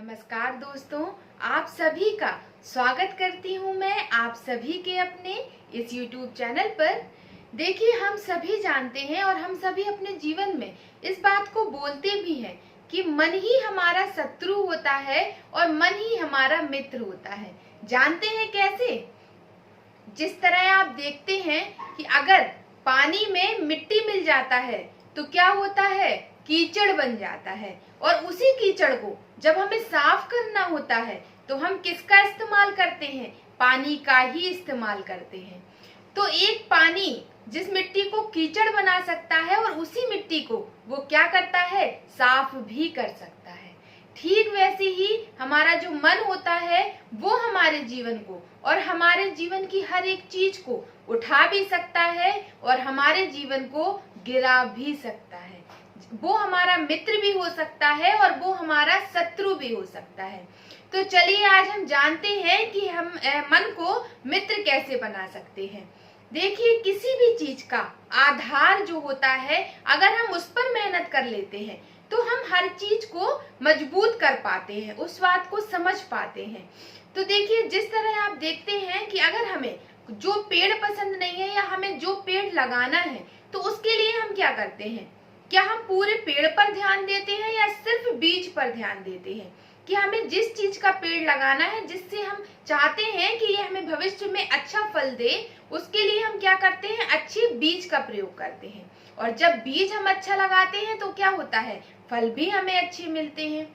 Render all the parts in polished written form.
नमस्कार दोस्तों, आप सभी का स्वागत करती हूँ मैं आप सभी के अपने इस YouTube चैनल पर। देखिए, हम सभी जानते हैं और हम सभी अपने जीवन में इस बात को बोलते भी हैं कि मन ही हमारा शत्रु होता है और मन ही हमारा मित्र होता है। जानते हैं कैसे? जिस तरह आप देखते हैं कि अगर पानी में मिट्टी मिल जाता है तो क्या होता है, कीचड़ बन जाता है। और उसी कीचड़ को जब हमें साफ करना होता है तो हम किसका इस्तेमाल करते हैं? पानी का ही इस्तेमाल करते हैं। तो एक पानी जिस मिट्टी को कीचड़ बना सकता है और उसी मिट्टी को वो क्या करता है, साफ भी कर सकता है। ठीक वैसे ही हमारा जो मन होता है वो हमारे जीवन को और हमारे जीवन की हर एक चीज को उठा भी सकता है और हमारे जीवन को गिरा भी सकता है। वो हमारा मित्र भी हो सकता है और वो हमारा शत्रु भी हो सकता है। तो चलिए आज हम जानते हैं कि हम मन को मित्र कैसे बना सकते हैं। देखिए, किसी भी चीज का आधार जो होता है, अगर हम उस पर मेहनत कर लेते हैं तो हम हर चीज को मजबूत कर पाते हैं, उस बात को समझ पाते हैं। तो देखिए, जिस तरह आप देखते हैं कि अगर हमें जो पेड़ पसंद नहीं है या हमें जो पेड़ लगाना है तो उसके लिए हम क्या करते हैं? क्या हम पूरे पेड़ पर ध्यान देते हैं या सिर्फ बीज पर ध्यान देते हैं? कि हमें जिस चीज का पेड़ लगाना है, जिससे हम चाहते हैं कि ये हमें भविष्य में अच्छा फल दे, उसके लिए हम क्या करते हैं? अच्छे बीज का प्रयोग करते हैं। और जब बीज हम अच्छा लगाते हैं तो क्या होता है, फल भी हमें अच्छे मिलते हैं।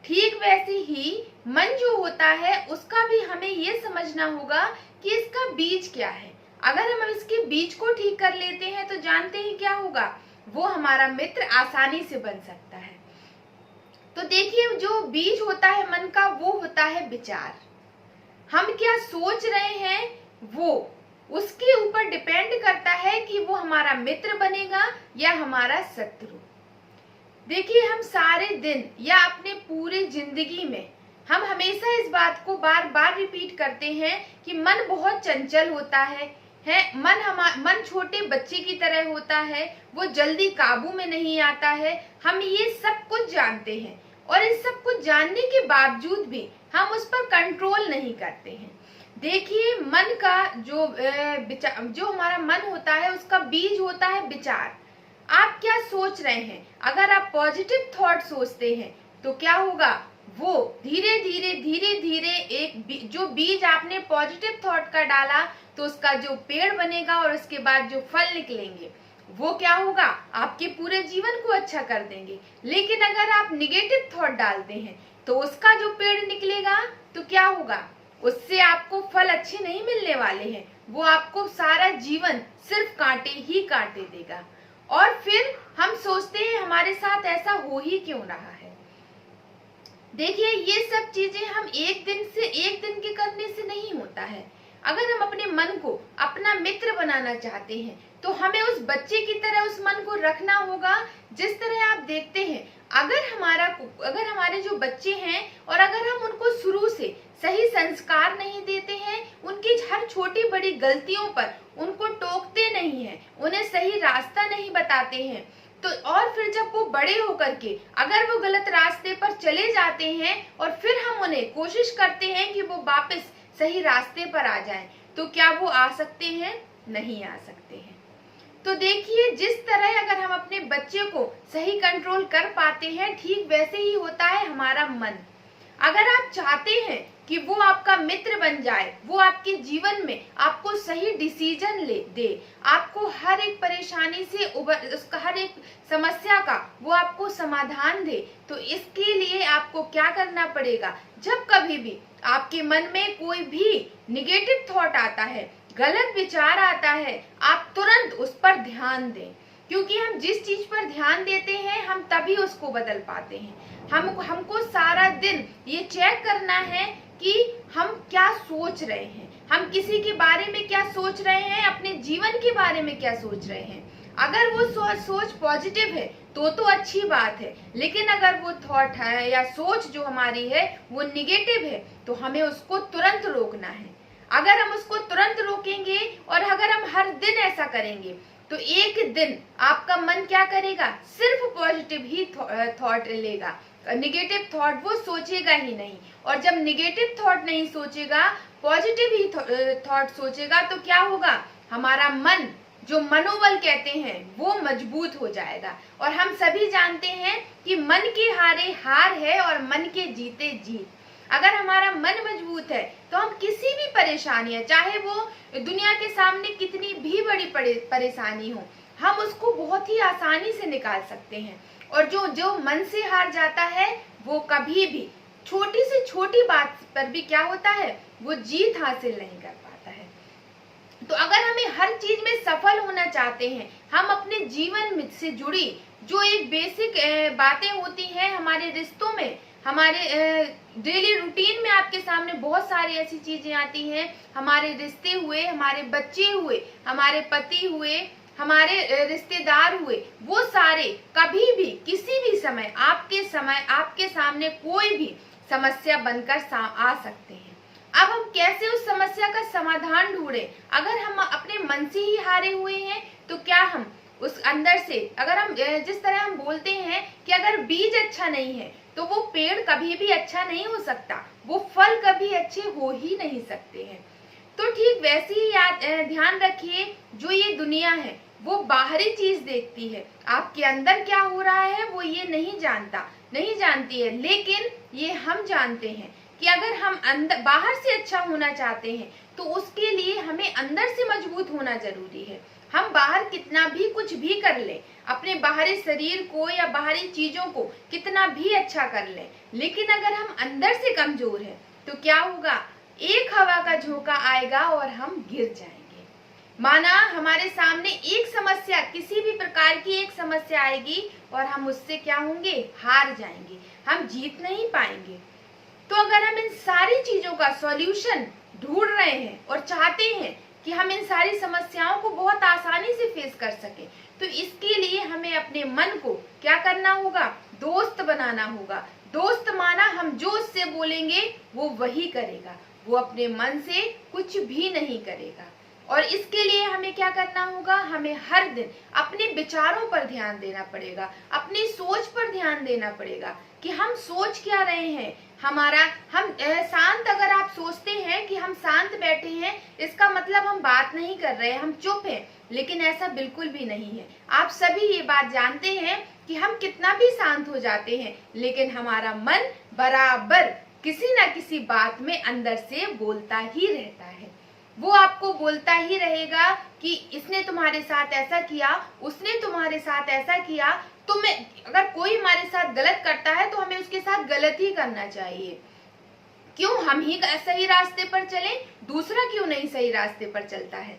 ठीक वैसे ही मन जो होता है उसका भी हमें ये समझना होगा कि इसका बीज क्या है। अगर हम इसके बीज को ठीक कर लेते हैं तो जानते हैं क्या होगा, वो हमारा मित्र आसानी से बन सकता है। तो देखिए, जो बीज होता है मन का वो होता है विचार। हम क्या सोच रहे हैं वो उसके ऊपर डिपेंड करता है कि वो हमारा मित्र बनेगा या हमारा शत्रु। देखिए, हम सारे दिन या अपने पूरे जिंदगी में हम हमेशा इस बात को बार बार रिपीट करते हैं कि मन बहुत चंचल होता है। मन छोटे बच्चे की तरह होता है, वो जल्दी काबू में नहीं आता है। हम ये सब कुछ जानते हैं और इस सब कुछ जानने के बावजूद भी हम उस पर कंट्रोल नहीं करते हैं। देखिए, मन का जो हमारा मन होता है उसका बीज होता है विचार। आप क्या सोच रहे हैं? अगर आप पॉजिटिव थॉट सोचते हैं तो क्या होगा, वो धीरे धीरे जो बीज आपने पॉजिटिव थॉट का डाला तो उसका जो पेड़ बनेगा और उसके बाद जो फल निकलेंगे वो क्या होगा, आपके पूरे जीवन को अच्छा कर देंगे। लेकिन अगर आप निगेटिव थॉट डालते हैं तो उसका जो पेड़ निकलेगा तो क्या होगा, उससे आपको फल अच्छे नहीं मिलने वाले हैं। वो आपको सारा जीवन सिर्फ कांटे ही कांटे देगा। और फिर हम सोचते हैं हमारे साथ ऐसा हो ही क्यों रहा है। देखिए, ये सब चीजें हम एक दिन के करने से नहीं होता है। अगर हम अपने मन को अपना मित्र बनाना चाहते हैं तो हमें उस बच्चे की तरह उस मन को रखना होगा। जिस तरह आप देखते हैं, अगर हमारे जो बच्चे हैं और अगर हम उनको शुरू से सही संस्कार नहीं देते हैं, उनकी हर छोटी बड़ी गलतियों पर उनको टोकते नहीं हैं, उन्हें सही रास्ता नहीं बताते हैं, तो और फिर जब वो बड़े होकर के अगर वो गलत रास्ते पर चले जाते हैं और फिर हम उन्हें कोशिश करते हैं कि वो वापस सही रास्ते पर आ जाएं, तो क्या वो आ सकते हैं? नहीं आ सकते हैं। तो देखिए, जिस तरह अगर हम अपने बच्चे को सही कंट्रोल कर पाते हैं, ठीक वैसे ही होता है हमारा मन। अगर आप चाहते हैं कि वो आपका मित्र बन जाए, वो आपके जीवन में आपको सही डिसीजन दे, आपको हर एक परेशानी से उसका हर एक समस्या का वो आपको समाधान दे, तो इसके लिए आपको क्या करना पड़ेगा, जब कभी भी आपके मन में कोई भी निगेटिव थॉट आता है, गलत विचार आता है, आप तुरंत उस पर ध्यान दें। क्योंकि हम जिस चीज पर ध्यान देते हैं हम तभी उसको बदल पाते हैं। हमको सारा दिन ये चेक करना है कि हम क्या सोच रहे हैं, हम किसी के बारे में क्या सोच रहे हैं, अपने जीवन के बारे में क्या सोच रहे हैं। अगर वो सोच पॉजिटिव है तो अच्छी बात है, लेकिन अगर वो थॉट है या सोच जो हमारी है वो निगेटिव है तो हमें उसको तुरंत रोकना है। अगर हम उसको तुरंत रोकेंगे और अगर हम हर दिन ऐसा करेंगे तो एक दिन आपका मन क्या करेगा, सिर्फ पॉजिटिव ही थॉट लेगा, निगेटिव थॉट वो सोचेगा ही नहीं। और जब निगेटिव थॉट नहीं सोचेगा, पॉजिटिव ही थॉट सोचेगा, तो क्या होगा, हमारा मन, जो मनोबल कहते हैं, वो मजबूत हो जाएगा। और हम सभी जानते हैं कि मन के हारे हार है और मन के जीते जीत। अगर हमारा मन मजबूत है तो हम किसी भी परेशानी है, चाहे वो दुनिया के सामने कितनी भी बड़ी परेशानी हो, हम उसको बहुत ही आसानी से निकाल सकते हैं। और जो मन से हार जाता है, वो कभी भी छोटी से छोटी बात पर भी क्या होता है, वो जीत हासिल नहीं कर पाता है। तो अगर हमें हर चीज में सफल होना चाहते हैं, हम अपने जीवन से जुड़ी जो एक बेसिक बातें होती हैं हमारे रिश्तों में, हमारे डेली रूटीन में आपके सामने बहुत सारी ऐसी चीजें आती हैं, हमारे रिश्ते हुए, हमारे बच्चे हुए, हमारे पति हुए, हमारे रिश्तेदार हुए, वो सारे कभी भी किसी भी समय आपके सामने कोई भी समस्या बनकर आ सकते हैं। अब हम कैसे उस समस्या का समाधान ढूंढें? अगर हम अपने मन से ही हारे हुए हैं, तो क्या हम उस अंदर से, अगर हम जिस तरह हम बोलते हैं कि अगर बीज अच्छा नहीं है तो वो पेड़ कभी भी अच्छा नहीं हो सकता, वो फल कभी अच्छे हो ही नहीं सकते हैं। तो ठीक वैसे ही ध्यान रखिए, जो ये दुनिया है वो बाहरी चीज देखती है, आपके अंदर क्या हो रहा है वो ये नहीं जानती है। लेकिन ये हम जानते हैं कि अगर हम अंदर बाहर से अच्छा होना चाहते हैं तो उसके लिए हमें अंदर से मजबूत होना जरूरी है। हम बाहर कितना भी कुछ भी कर लें, अपने बाहरी शरीर को या बाहरी चीजों को कितना भी अच्छा कर लें, लेकिन अगर हम अंदर से कमजोर हैं तो क्या होगा, एक हवा का झोंका आएगा और हम गिर जाएंगे। माना हमारे सामने एक समस्या, किसी भी प्रकार की एक समस्या आएगी और हम उससे क्या होंगे, हार जाएंगे, हम जीत नहीं पाएंगे। तो अगर हम इन सारी चीजों का सॉल्यूशन ढूंढ रहे हैं और चाहते हैं कि हम इन सारी समस्याओं को बहुत आसानी से फेस कर सकें, तो इसके लिए हमें अपने मन को क्या करना होगा, दोस्त बनाना होगा। दोस्त माना हम जो उससे बोलेंगे वो वही करेगा, वो अपने मन से कुछ भी नहीं करेगा। और इसके लिए हमें क्या करना होगा, हमें हर दिन अपने विचारों पर ध्यान देना पड़ेगा, अपनी सोच पर ध्यान देना पड़ेगा कि हम सोच क्या रहे हैं। हम शांत, अगर आप सोचते हैं कि हम शांत बैठे हैं, इसका मतलब हम बात नहीं कर रहे हैं, हम चुप हैं, लेकिन ऐसा बिल्कुल भी नहीं है। आप सभी ये बात जानते हैं कि हम कितना भी शांत हो जाते हैं, लेकिन हमारा मन बराबर किसी न किसी बात में अंदर से बोलता ही रहता है। वो आपको बोलता ही रहेगा कि इसने तुम्हारे साथ ऐसा किया, उसने तुम्हारे साथ ऐसा किया। अगर कोई हमारे साथ गलत करता है तो हमें उसके साथ गलत ही करना चाहिए। क्यों हम ही सही रास्ते पर चलें, दूसरा क्यों नहीं सही रास्ते पर चलता है?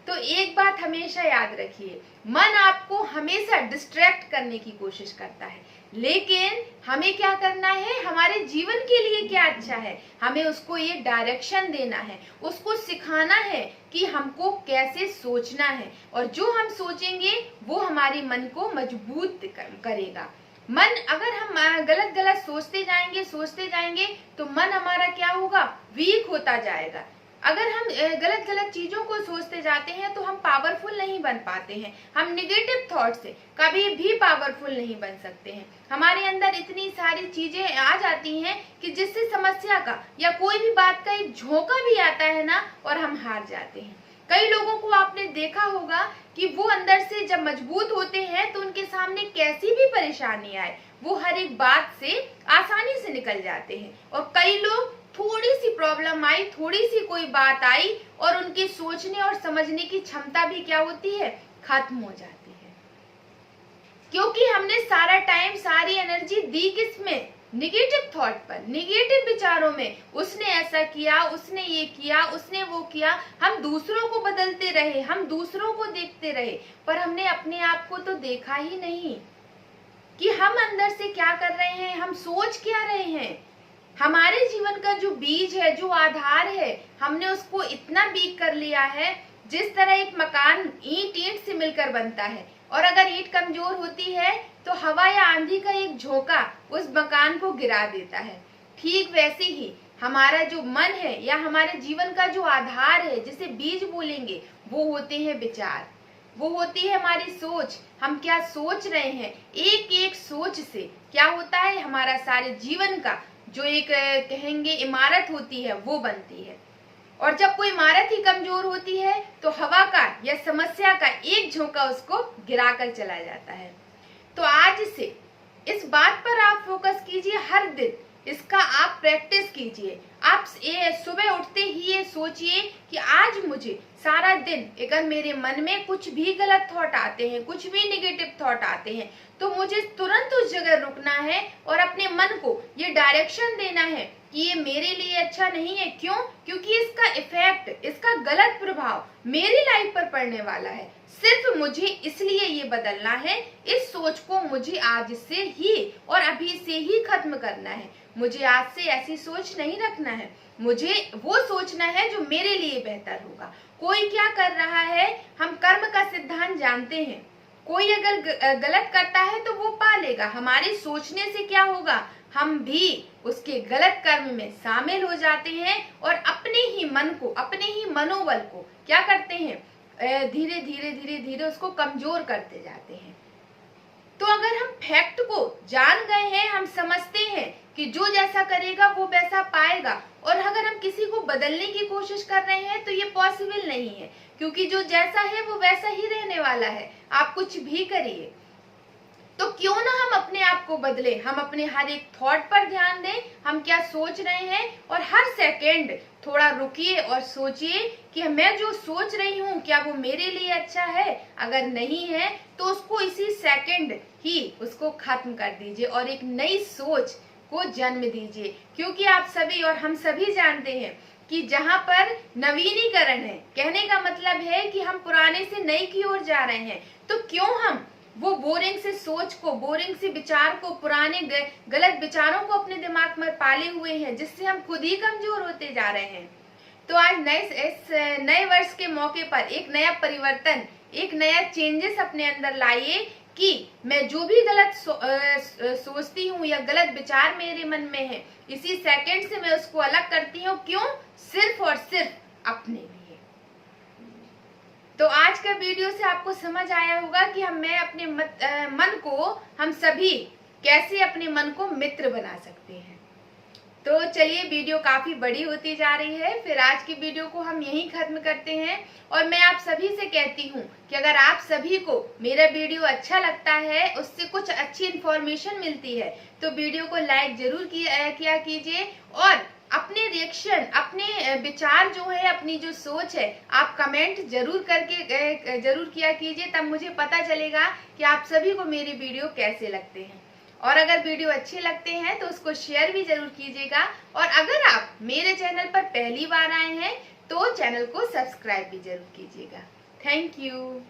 तो एक बात हमेशा याद रखिए, मन आपको हमेशा डिस्ट्रैक्ट करने की कोशिश करता है, लेकिन हमें क्या करना है, हमारे जीवन के लिए क्या अच्छा है, हमें उसको ये डायरेक्शन देना है, उसको सिखाना है कि हमको कैसे सोचना है। और जो हम सोचेंगे वो हमारे मन को मजबूत करेगा। मन, अगर हम गलत गलत सोचते जाएंगे तो मन हमारा क्या होगा, वीक होता जाएगा। अगर हम गलत गलत चीजों को सोचते जाते हैं तो हम पावरफुल नहीं बन पाते हैं, हम निगेटिव थॉट से कभी भी पावरफुल नहीं बन सकते हैं। हमारे अंदर इतनी सारी चीजें आ जाती हैं कि जिससे समस्या का या कोई भी बात का एक झोंका भी आता है ना, और हम हार जाते हैं। कई लोगों को आपने देखा होगा कि वो अंदर से जब मजबूत होते हैं तो उनके सामने कैसी भी परेशानी आए, वो हर एक बात से आसानी से निकल जाते हैं। और कई लोग, थोड़ी सी प्रॉब्लम आई, थोड़ी सी कोई बात आई और उनके सोचने और समझने की क्षमता भी क्या होती है, खत्म हो जाती है। क्योंकि हमने सारा टाइम, सारी एनर्जी दी किसमें, निगेटिव थॉट पर, निगेटिव विचारों में। उसने ऐसा किया, उसने ये किया, उसने वो किया। हम दूसरों को बदलते रहे, हम दूसरों को देखते रहे, पर हमने अपने आप को तो देखा ही नहीं कि हम अंदर से क्या कर रहे हैं, हम सोच क्या रहे हैं। हमारे जीवन का जो बीज है, जो आधार है, हमने उसको इतना वीक कर लिया है। जिस तरह एक मकान ईंट से मिलकर बनता है, और अगर ईंट कमजोर होती है तो हवा या आंधी का एक झोंका उस मकान को गिरा देता है। ठीक वैसे ही हमारा जो मन है या हमारे जीवन का जो आधार है, जिसे बीज बोलेंगे, वो होते हैं विचार। वो होती है हमारी सोच। हम क्या सोच रहे हैं, एक एक सोच से क्या होता है, हमारा सारे जीवन का जो एक कहेंगे इमारत होती है वो बनती है। और जब कोई इमारत ही कमजोर होती है तो हवा का या समस्या का एक झोंका उसको गिराकर चला जाता है। तो आज से इस बात पर आप फोकस कीजिए, हर दिन इसका आप प्रैक्टिस कीजिए। आप सुबह उठते ही ये सोचिए कि आज मुझे सारा दिन अगर मेरे मन में कुछ भी गलत थॉट आते हैं, कुछ भी नेगेटिव थॉट आते हैं, तो मुझे तुरंत उस जगह रुकना है और अपने मन को ये डायरेक्शन देना है कि ये मेरे लिए अच्छा नहीं है। क्यों? क्योंकि इसका इफेक्ट, इसका गलत प्रभाव मेरी लाइफ पर पड़ने वाला है। सिर्फ मुझे इसलिए ये बदलना है, इस सोच को मुझे आज से ही और अभी से ही खत्म करना है। मुझे आज से ऐसी सोच नहीं रखना है, मुझे वो सोचना है जो मेरे लिए बेहतर होगा। कोई क्या कर रहा है, हम कर्म का सिद्धांत जानते हैं। कोई अगर गलत करता है तो वो पालेगा। हमारे सोचने से क्या होगा, हम भी उसके गलत कर्म में शामिल हो जाते हैं और अपने ही मन को, अपने ही मनोबल को क्या करते हैं, धीरे धीरे धीरे धीरे उसको कमजोर करते जाते हैं। तो अगर हम फैक्ट को जान गए हैं, हम समझते हैं कि जो जैसा करेगा वो वैसा पाएगा, और अगर हम किसी को बदलने की कोशिश कर रहे हैं तो ये पॉसिबल नहीं है, क्योंकि जो जैसा है वो वैसा ही रहने वाला है। आप कुछ भी करिए, तो क्यों ना हम अपने आप को बदले, हम अपने हर एक थॉट पर ध्यान दें, हम क्या सोच रहे हैं, और हर सेकंड थोड़ा रुकिए और सोचिए कि मैं जो सोच रही हूँ क्या वो मेरे लिए अच्छा है। अगर नहीं है तो उसको इसी सेकंड ही उसको खत्म कर दीजिए और एक नई सोच को जन्म दीजिए। क्योंकि आप सभी और हम सभी जानते हैं कि जहाँ पर नवीनीकरण है, कहने का मतलब है कि हम पुराने से नई की ओर जा रहे हैं, तो क्यों हम वो बोरिंग से सोच को, बोरिंग से विचार को, पुराने गलत विचारों को अपने दिमाग में पाले हुए हैं, जिससे हम खुद ही कमजोर होते जा रहे हैं। तो आज इस नए वर्ष के मौके पर एक नया परिवर्तन, एक नया चेंजेस अपने अंदर लाइए कि मैं जो भी गलत सोचती हूँ या गलत विचार मेरे मन में है, इसी सेकंड से मैं उसको अलग करती हूँ। क्यों? सिर्फ और सिर्फ अपने लिए। तो आज का वीडियो से आपको समझ आया होगा कि मैं अपने मन को, हम सभी कैसे अपने मन को मित्र बना सकते हैं। तो चलिए, वीडियो काफी बड़ी होती जा रही है, फिर आज की वीडियो को हम यहीं खत्म करते हैं। और मैं आप सभी से कहती हूँ कि अगर आप सभी को मेरा वीडियो अच्छा लगता है, उससे कुछ अच्छी इन्फॉर्मेशन मिलती है, तो वीडियो को लाइक जरूर किया कीजिए, और अपने रिएक्शन, अपने विचार जो है, अपनी जो सोच है, आप कमेंट जरूर किया कीजिए। तब मुझे पता चलेगा कि आप सभी को मेरे वीडियो कैसे लगते हैं। और अगर वीडियो अच्छे लगते हैं तो उसको शेयर भी जरूर कीजिएगा। और अगर आप मेरे चैनल पर पहली बार आए हैं तो चैनल को सब्सक्राइब भी जरूर कीजिएगा। Thank you.